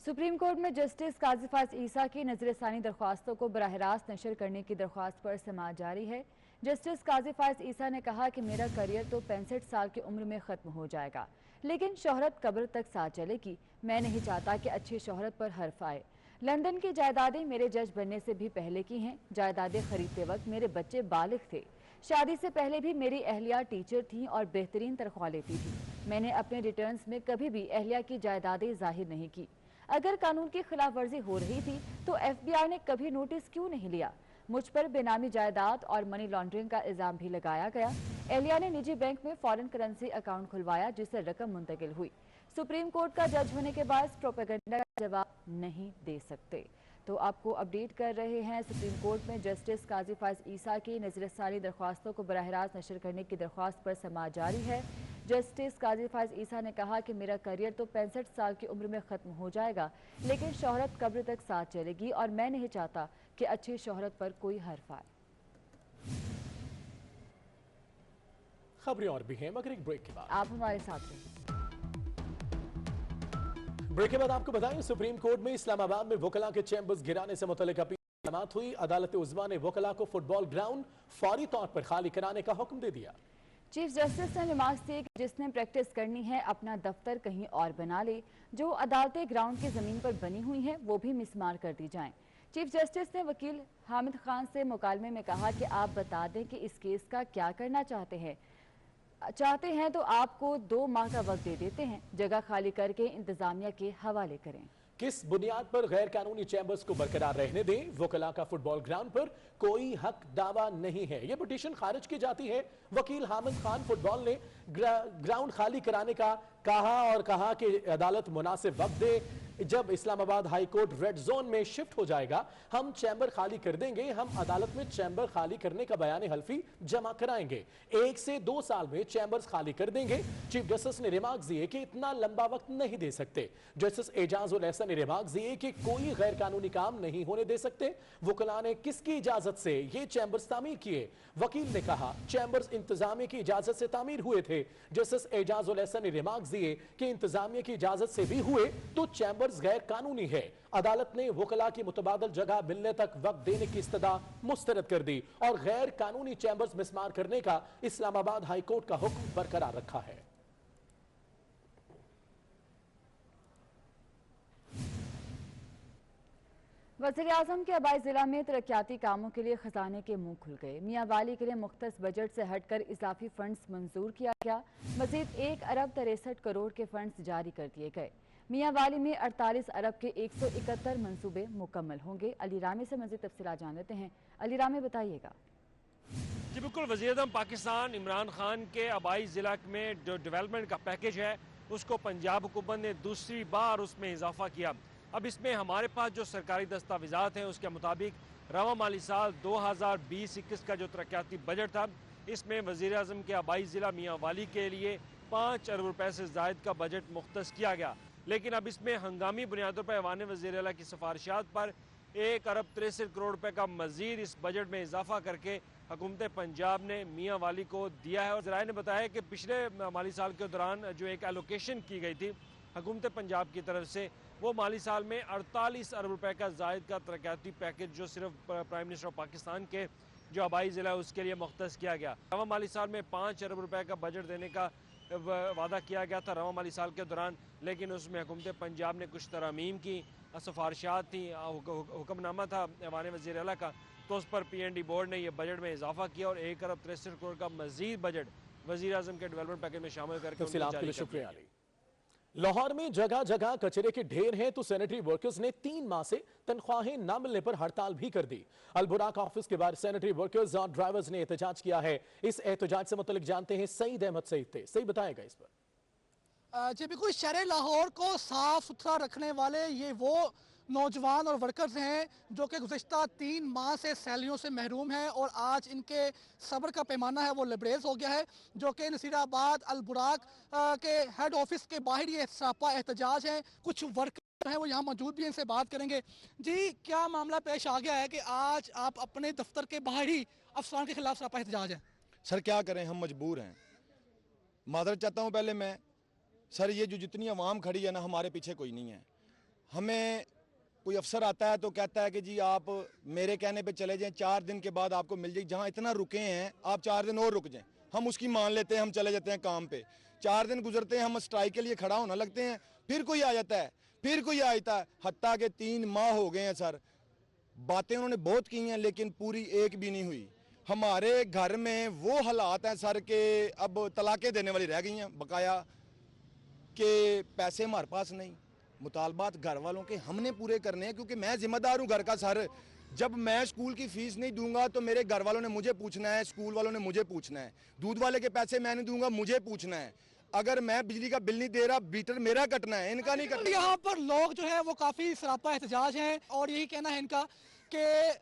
A: सुप्रीम कोर्ट में जस्टिस काजी फायज ईसा की नजरसानी दरख्वास्तों को बराह रास्त नशर करने की दरख्वास्त पर समाअत जारी है। जस्टिस काजी फायज ईसा ने कहा कि मेरा करियर तो 65 साल की उम्र में ख़त्म हो जाएगा, लेकिन शोहरत कब्र तक साथ चलेगी। मैं नहीं चाहता कि अच्छी शोहरत पर हर्फ आए। लंदन की जायदादें मेरे जज बनने से भी पहले की हैं। जायदादें खरीदते वक्त मेरे बच्चे बालिग थे। शादी से पहले भी मेरी अहलिया टीचर थी और बेहतरीन तनख्वाह लेती थी। मैंने अपने रिटर्न्स में कभी भी अहलिया की जायदादें जाहिर नहीं की। अगर कानून की खिलाफ वर्जी हो रही थी तो FBI ने कभी नोटिस क्यों नहीं लिया? मुझ पर बेनामी जायदाद और मनी लॉन्ड्रिंग का इल्जाम भी लगाया गया। एहलिया ने निजी बैंक में फॉरेन करेंसी अकाउंट खुलवाया जिससे रकम मुंतकिल हुई। सुप्रीम कोर्ट का जज होने के बाद प्रोपेगेंडा का जवाब नहीं दे सकते। तो आपको अपडेट कर रहे हैं, सुप्रीम कोर्ट में जस्टिस काजी फायज ईसा की नजरसानी दरख्वास्तों को बराह रास्त नशर करने की दरख्वास्त पर समाअत जारी है। जस्टिस काजी फायज ईसा ने कहा कि मेरा करियर तो 65 साल की उम्र में ख़त्म हो जाएगा, लेकिन शोहरत कब्र तक साथ चलेगी और मैं नहीं चाहता कि अच्छी शोहरत पर कोई हर्फ आए।
B: खबरें और भी हैं मगर एक ब्रेक के बाद
A: आप हमारे साथ रहिए।
B: ब्रेक के बाद आपको बताएं, सुप्रीम कोर्ट में इस्लामाबाद में वकला के चैम्बर्स गिराने से मुतल्लिक अपील समाअत हुई। अदालत उज़्मा ने वकला को फुटबॉल ग्राउंड फौरी तौर पर खाली कराने का हुक्म दे दिया।
A: चीफ जस्टिस ने रिमार्क्स दिए कि जिसने प्रैक्टिस करनी है अपना दफ्तर कहीं और बना ले। जो अदालतें ग्राउंड की जमीन पर बनी हुई हैं वो भी मिसमार कर दी जाएं। चीफ जस्टिस ने वकील हामिद खान से मुकालमे में कहा कि आप बता दें कि इस केस का क्या करना चाहते हैं तो आपको 2 माह का वक्त दे देते हैं। जगह खाली करके इंतजामिया के हवाले करें।
B: किस बुनियाद पर गैर कानूनी चैम्बर्स को बरकरार रहने दें? वकला का फुटबॉल ग्राउंड पर कोई हक दावा नहीं है। यह पिटीशन खारिज की जाती है। वकील हामिद खान फुटबॉल ने ग्राउंड खाली कराने का कहा कि अदालत मुनासिब वक्त दे। जब Islamabad high court red zone में शिफ्ट हो जाएगा हम चैम्बर खाली कर देंगे। हम अदालत में चैम्बर खाली करने का बयान हल्फी जमा कराएंगे। 1 से 2 साल में चैम्बर्स खाली कर देंगे। चीफ जस्टिस ने रिमार्क दिए कि इतना लंबा वक्त नहीं दे सकते। जस्टिस एजाज उल एहसन ने रिमार्क दिए कि कोई गैर कानूनी काम नहीं होने दे सकते। वकला ने किसकी इजाजत से ये चैम्बर्स तामीर किए? वकील ने कहा चैम्बर्स इंतजामिया की इजाजत से तामीर हुए थे। जस्टिस एजाज उल एहसन ने रिमार्क दिए कि इंतजामिया की इजाजत से भी हुए तो चैम्बर्स गैर कानूनी है। अदालत ने वकला की मुतबादल जगह मिलने तक वक्त देने की इस्तदा मुस्तरद कर दी और गैर कानूनी चैम्बर्स मिसमार करने का इस्लामाबाद हाई कोर्ट का हुक्म बरकरार रखा है।
A: वज़ीर-ए-आज़म के आबाई जिला में तरक्याती कामों के लिए खजाने के मुंह खुल गए। मियां वाली के लिए मुख्तस बजट से हटकर इजाफी फंड्स मंजूर किया गया। मजीद 1 अरब 63 करोड़ के फंड्स जारी कर दिए गए। मियां वाली में 48 अरब के 171 मंसूबे मुकम्मल होंगे। अली रामी से मजीद तफसीलात जान लेते हैं। अली रामी बताइएगा।
P: जी बिल्कुल, वज़ीर-ए-आज़म पाकिस्तान इमरान खान के आबाई ज़िला में जो डेवलपमेंट का पैकेज है उसको पंजाब हुकूमत ने दूसरी बार उसमें इजाफा किया। अब इसमें हमारे पास जो सरकारी दस्तावेज़ात हैं उसके मुताबिक रवा माली साल 2020-21 का जो तरक्याती बजट था इसमें वज़ीर-ए-आज़म के आबाई ज़िला मियां वाली के लिए 5 अरब रुपए से ज़ायद का बजट मुख्तस किया गया। लेकिन अब इसमें हंगामी बुनियादों पर ऐवान वज़ीर-ए-आला की सिफारिशात पर 1 अरब 63 करोड़ रुपए का मजीद इस बजट में इजाफा करके हुकूमत पंजाब ने मियां वाली को दिया है। और ज़राए ने बताया कि पिछले माली साल के दौरान जो एक एलोकेशन की गई थी हुकूमत पंजाब की तरफ से वो माली साल में 48 अरब रुपए का ज़ायद का तरक्याती पैकेज जो सिर्फ प्राइम मिनिस्टर ऑफ पाकिस्तान के जो आबाई ज़िला है उसके लिए मुख्तस किया गया। रवा माली साल में 5 अरब रुपए का बजट देने का वादा किया गया था रवा माली साल के दौरान, लेकिन उसमें हुकूमत पंजाब ने कुछ तरमीम की, सिफारिशात थी, हुक्मनामा था ऐवान वज़ीर-ए-आला का, तो उस पर PND बोर्ड ने यह बजट में इजाफा किया और 1 अरब 63 करोड़ का मजीद बजट वज़ीर-ए-आज़म के डेवलपमेंट पैकेज में शामिल करके
B: शुक्रिया। लाहौर में जगह जगह कचरे के ढेर हैं तो सैनिटरी वर्कर्स ने 3 माह से तनख्वाहें न मिलने पर हड़ताल भी कर दी। अल-बुराक ऑफिस के बाहर सैनिटरी वर्कर्स और ड्राइवर्स ने एहतजाज किया है। इस एहतजाज से मुतल्लिक जानते हैं सईद अहमद सईद थे। सही बताएगा इस पर।
Q: जी बिल्कुल, शहर लाहौर को साफ सुथरा रखने वाले ये वो नौजवान और वर्कर्स हैं जो कि गुज़िश्ता 3 माह से सैलरियों से महरूम हैं और आज इनके सब्र का पैमाना है वो लबरेज हो गया है, जो कि नसीराबाद अल-बुराक के हेड ऑफिस के बाहर ये सरापा एहतजाज है। कुछ वर्कर हैं वो यहाँ मौजूद भी हैं, इनसे बात करेंगे। जी, क्या मामला पेश आ गया है कि आज आप अपने दफ्तर के बाहर ही अफसरान के खिलाफ सरापा एहतजाज है?
R: सर क्या करें, हम मजबूर हैं। माजरत चाहता हूँ पहले मैं, सर ये जो जितनी आवाम खड़ी है ना, हमारे पीछे कोई नहीं है। हमें कोई अफसर आता है तो कहता है कि जी आप मेरे कहने पे चले जाएं, 4 दिन के बाद आपको मिल जाएगी। जहाँ इतना रुके हैं आप 4 दिन और रुक जाएं, हम उसकी मान लेते हैं, हम चले जाते हैं काम पे। 4 दिन गुजरते हैं, हम स्ट्राइक के लिए खड़ा होना लगते हैं, फिर कोई आ जाता है, फिर कोई आ जाता है। हत्ता के 3 माह हो गए हैं सर। बातें उन्होंने बहुत की हैं लेकिन पूरी एक भी नहीं हुई। हमारे घर में वो हालात हैं सर के अब तलाक़ें देने वाली रह गई हैं बकाया, के पैसे हमारे पास नहीं। मुतालबात घर वालों के हमने पूरे करने हैं क्योंकि मैं जिम्मेदार हूँ घर का सर। जब मैं स्कूल की फीस नहीं दूंगा तो मेरे घर वालों ने मुझे पूछना है, स्कूल वालों ने मुझे पूछना है, दूध वाले के पैसे मैं नहीं दूंगा, मुझे पूछना है। अगर मैं बिजली का बिल नहीं दे रहा, मीटर मेरा कटना है, इनका नहीं कटना।
Q: यहाँ पर लोग जो है वो काफ़ी सरापा एहतजाज हैं और यही कहना है इनका कि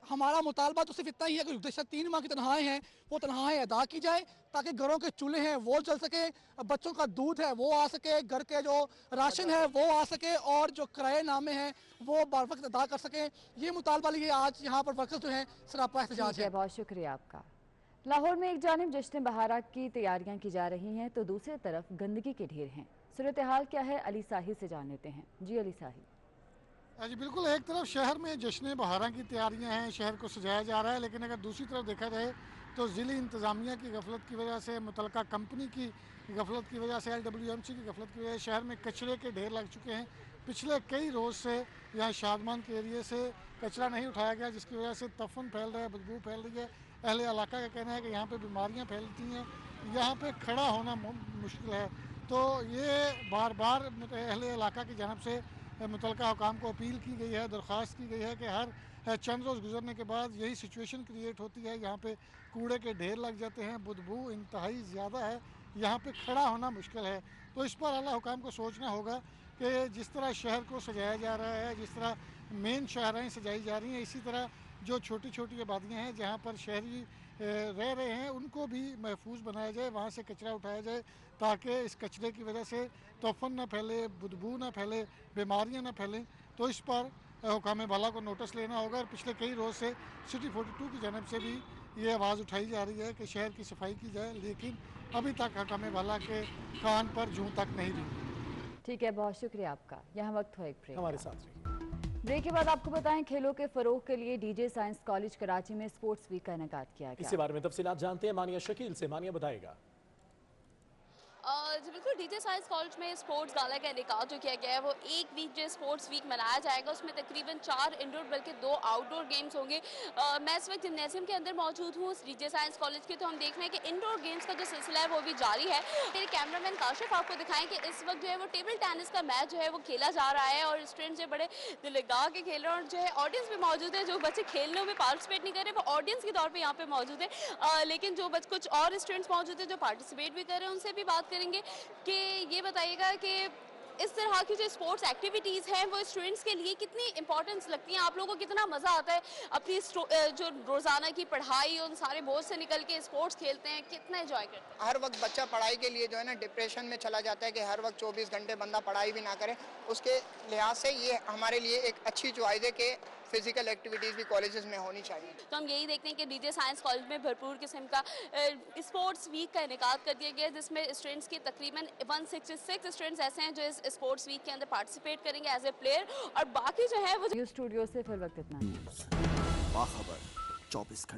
Q: हमारा मुतालबा तो सिर्फ इतना ही है कि गुज़श्ता 3 माह की तनख्वाहें हैं वो तनख्वाहें अदा की जाए ताकि घरों के चूल्हे हैं वो जल सके, बच्चों का दूध है वो आ सके, घर के जो राशन है वो आ सके और जो किराए नामे हैं वो बर वक्त अदा कर सके। ये मुतालबा लिए आज यहाँ पर वर्कर्स जो हैं सरापा एहतजाज है।
A: बहुत शुक्रिया आपका। लाहौर में एक जानिब जश्न बहारा की तैयारियां की जा रही हैं तो दूसरी तरफ गंदगी के ढेर हैं। सूरत हाल क्या है, अली साहिल से जान लेते हैं। जी अली साहिल।
S: जी बिल्कुल, एक तरफ शहर में जश्न बहारा की तैयारियां हैं, शहर को सजाया जा रहा है, लेकिन अगर दूसरी तरफ देखा जाए तो ज़िली इंतज़ामिया की गफलत की वजह से, मुतलका कंपनी की गफलत की वजह से, LWMC की गफलत की वजह से शहर में कचरे के ढेर लग चुके हैं। पिछले कई रोज़ से यहाँ शादमान के एरिए से कचरा नहीं उठाया गया, जिसकी वजह से तफन फैल रहा है, बदबू फैल रही है। अहले इलाका का कहना है कि यहाँ पर बीमारियाँ फैलती हैं, यहाँ पर खड़ा होना मुश्किल है। तो ये बार बार अहले इलाका की जानब से मुतलका हुकाम को अपील की गई है, दरख्वास्त की गई है कि हर चंद रोज़ गुजरने के बाद यही सिचुएशन क्रिएट होती है। यहाँ पे कूड़े के ढेर लग जाते हैं, बदबू इंतहाई ज़्यादा है, यहाँ पे खड़ा होना मुश्किल है। तो इस पर आला हुकाम को सोचना होगा कि जिस तरह शहर को सजाया जा रहा है, जिस तरह मेन शाहराएँ सजाई जा रही हैं, इसी तरह जो छोटी छोटी आबादियाँ हैं जहाँ पर शहरी रह रहे हैं उनको भी महफूज बनाया जाए, वहाँ से कचरा उठाया जाए ताकि इस कचरे की वजह से तोफन ना फैले, बदबू ना फैले, बीमारियाँ ना फैलें। तो इस पर हुकाम बाला को नोटिस लेना होगा। और पिछले कई रोज़ से सिटी 42 की जानब से भी ये आवाज़ उठाई जा रही है कि शहर की सफाई की जाए, लेकिन अभी तक हुकाम बाला के कान पर जूं तक नहीं रही।
A: ठीक है, बहुत शुक्रिया आपका। यहाँ वक्त हो एक ब्रेक,
B: हमारे साथ
A: ब्रेक के बाद आपको बताएं खेलों के फरोग के लिए डीजे साइंस कॉलेज कराची में स्पोर्ट्स वीक का इनेकाद किया गया।
B: इसी बारे में तफसीलात जानते हैं मानिया शकील से। मानिया बताएगा।
T: जी बिल्कुल, डीजे साइंस कॉलेज में स्पोर्ट्स गाला का इनेकाद जो किया गया है वो एक वीक जो स्पोर्ट्स वीक मनाया जाएगा। उसमें तकरीबन 4 इंडोर बल्कि 2 आउटडोर गेम्स होंगे। मैं इस वक्त जिम्नेजियम के अंदर मौजूद हूँ डीजे साइंस कॉलेज के, तो हम देख रहे हैं कि इंडोर गेम्स का जो सिलसिला है वो भी जारी है। मेरे कैमरामैन काशिफ आपको दिखाएं कि इस वक्त जो है वो टेबल टेनिस का मैच जो है वो खेला जा रहा है और स्टूडेंट्स जो बड़े दिल लगा के खेल रहे हैं और जो है ऑडियंस भी मौजूद है। जो बच्चे खेलने में पार्टिसिपेट नहीं कर रहे वो ऑडियंस के तौर पर यहाँ पे मौजूद है, लेकिन जो कुछ और स्टूडेंट्स मौजूद है जो पार्टिसिपेट भी कर रहे हैं उनसे भी बात करेंगे कि ये बताइएगा कि इस तरह की जो स्पोर्ट्स एक्टिविटीज़ हैं वो स्टूडेंट्स के लिए कितनी इंपॉर्टेंस लगती हैं, आप लोगों को कितना मज़ा आता है अपनी जो रोज़ाना की पढ़ाई उन सारे बोझ से निकल के स्पोर्ट्स खेलते हैं, कितना एंजॉय करते हैं?
U: हर वक्त बच्चा पढ़ाई के लिए जो है ना डिप्रेशन में चला जाता है कि हर वक्त 24 घंटे बंदा पढ़ाई भी ना करे। उसके लिहाज से ये हमारे लिए एक अच्छी चॉइस है कि फिजिकल एक्टिविटीज़ भी कॉलेजेस में होनी चाहिए।
T: तो हम यही देखते हैं कि डीजे साइंस कॉलेज में भरपूर किस्म का स्पोर्ट्स वीक का इनेकाद कर दिया गया, जिसमें स्टूडेंट्स के तकरीबन 166 स्टूडेंट्स ऐसे हैं जो इस स्पोर्ट्स वीक के अंदर पार्टिसिपेट करेंगे एज ए प्लेयर, और बाकी जो है वो
A: स्टूडियो से फिर वक्त इतना।
V: बाखबर 24 घंटे।